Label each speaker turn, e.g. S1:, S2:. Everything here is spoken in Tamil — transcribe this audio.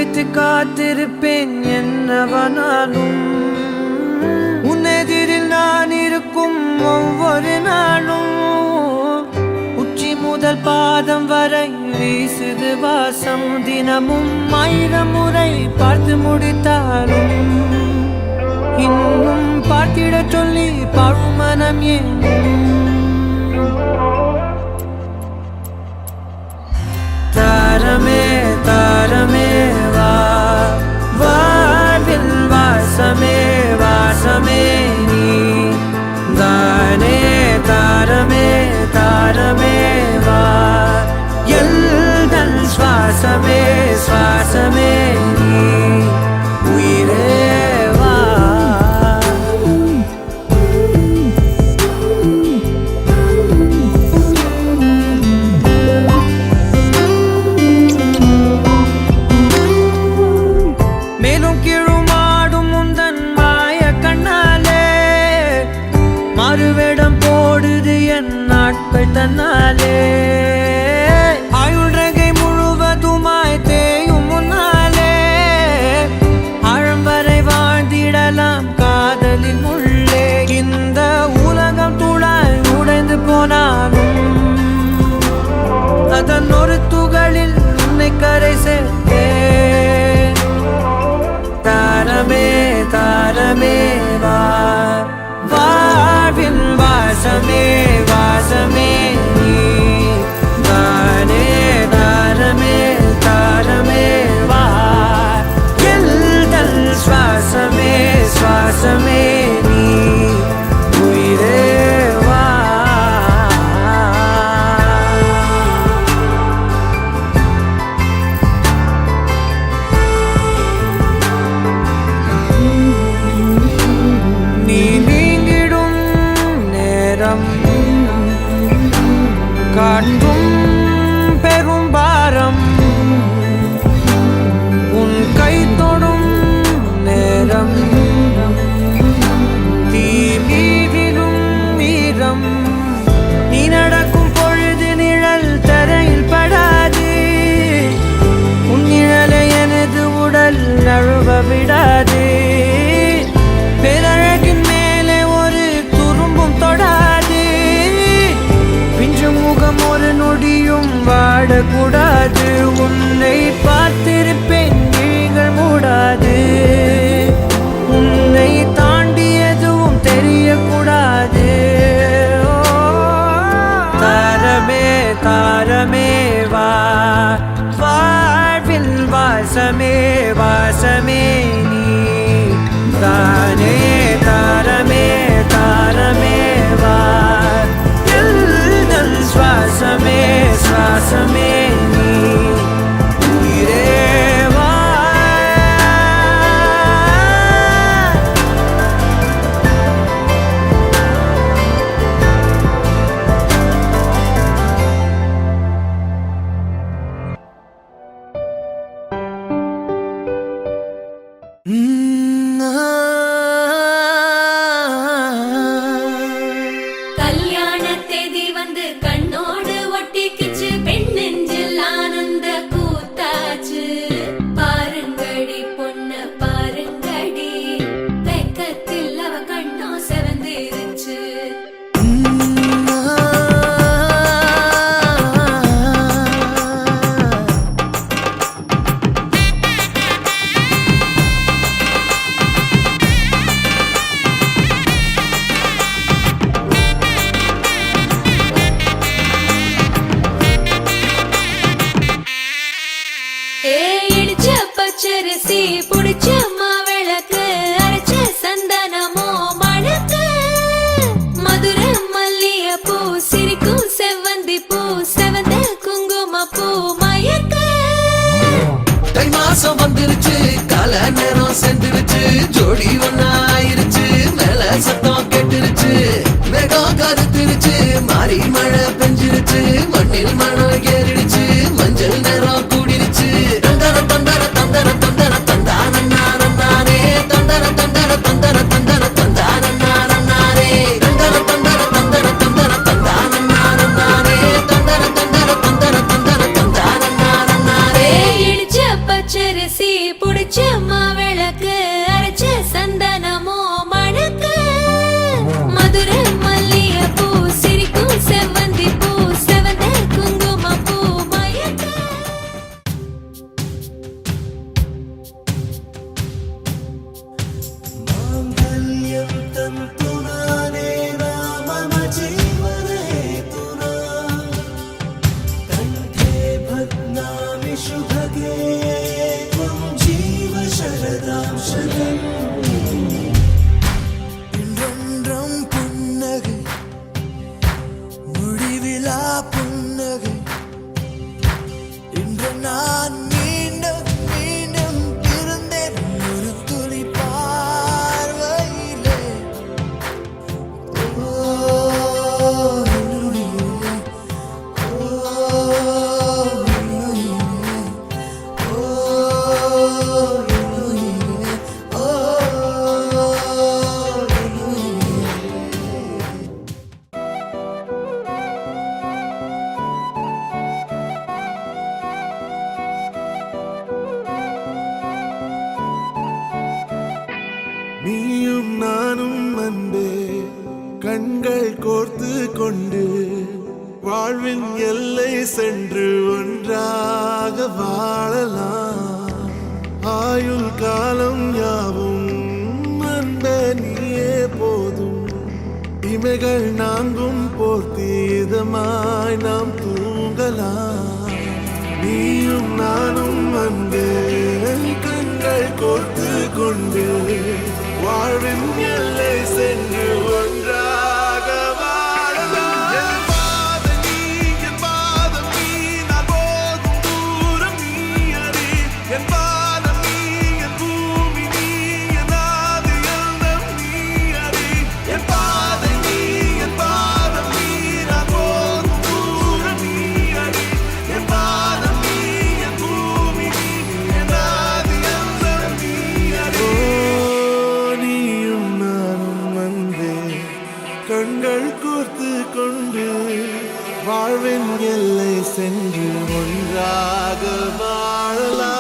S1: வைத்து காத்திருப்பேன் என்னவனாலும் உன்னெதிரில் நான் இருக்கும் ஒவ்வொரு நாளும் உச்சி முதல் பாதம் வரை வீசுது வாசம் தினமும் 1000 முறை பார்த்து முடித்தாலும் இன்னும் பார்த்திட சொல்லி பழுமனம் ஏன் தாரமே தாரமே வா வாழ்வில் வாசமே வாசமே நீ தானே தாரமே தாரமே வா எல்தல் சுவாசமே சுவாசமே நீ உயிரே வா மேலும் கீழுமாடும் முந்தன் மாய கண்ணாலே மறுவேடம் போடுது என் நாட்கள் தன்னாலே ஆயுள் ரகை முழுவதுமாய் தேயும் முன்னாலே ஆழம் வரை வாழ்ந்திடலாம் காதலின் உள்ளே இந்த உலகம் துளாய் உடைந்து போனாலும் அதன் ஒரு துகளில் உன்னை கரை சேர்த்தேன் தாரமே தாரமே வா வாழ்வின் வாசமே வாசமே நீ தானே தாரமே தாரமே வா எல்தல் சுவாசமே சுவாசமே நீ உயிரே வா நீ நீங்கிடும் நேரம் காட்டும் பெரும் பாரம் உன் கை தொடும் நேரம் தீ மீதிலும் வீரம் நீ நடக்கும் பொழுது நிழல் தரையில் படாது உன் நிழலை எனது உடல் நழுவ விடாது பேரழகின் மேலே ஒரு துரும்பும் தொடாது பிஞ்சு முகம் ஒரு நொடியும் வாடக்கூடாது உன்னை பார்த்திருப்பேன் விழிகள் மூடாது உன்னை தாண்டி எதுவும் தெரியக்கூடாது தாரமே தாரமே வா வாழ்வில் வாசமே வாசமே நீ தானே தாரமே தாரமே வா எல்தல் சுவாசமே சுவாசமே நீ உயிரே வா
S2: கல்யாண தேதி வந்து கண்ணோடு ஒட்டிக்கிச்சு பெண் நெஞ்சில் ஆனந்த கூத்தாச்சு பாருங்கடி பொண்ணு பாருங்கடி வெக்கத்தில் அவ கண்ணோ செவந்திருச்சு இடிச்ச பச்சரிசி புடிச்ச மாவிளக்கு அரைச்ச சந்தனமோ மணக்கு மதுர மல்லிய பூ சிரிக்கும் செவ்வந்தி பூ செவந்த குங்கும பூ மயக்க
S3: தை மாசம் வந்துருச்சு கால நேரம் சென்றுருச்சு ஜோடி ஒன்னா ஆயிருச்சு மேல சத்தம் கேட்டுருச்சு மேகம் கருத்துருச்சு மாறி மழை பெஞ்சிருச்சு மண்ணில் மணம் ஏறிடுச்சு மஞ்சள் நேரம் கூடிருச்சு தந்தர தந்தர தந்தர தந்தர தந்தானே தந்தர தந்தர தந்தர தந்தர தந்தானே தந்தர தந்தர தந்தர தந்தர தந்தானே தந்தர தந்தர தந்தர தந்தர தந்தானே
S2: இடிச்ச பச்சரிசி
S4: சென்று ஒன்றாக வாழலாம் ஆயுள் காலம் யாவும் அன்பே நீயே போதும் இமைகள் நான்கும் போர்த்தி இதமாய் நாம் தூங்கலாம் நீயும் நானும் அன்பே கண்கள் கோர்த்து கொண்டு வாழ்வின் எல்லை சென்று ஒன்றாக வாழலாம் என் பாதம் நீ என் பாதம் நீ நான் போகும் தூரம் நீ அறி என் பாதம் நீ என் பூமி நீ என் ஆதி எண்ணம் நீ அறி என் பாதம் நீ என் பாதம் நீ நான் போகும் தூரம் நீ அறி என் பாதம் நீ என் பூமி நீ என் ஆதி எண்ணம் நீ அறி நீயும் நானும் வந்தே கண்கள் கோர்த்து கொண்டு வாழ்வின் எல்லை சென்று ஒன்றாக வாழலாம்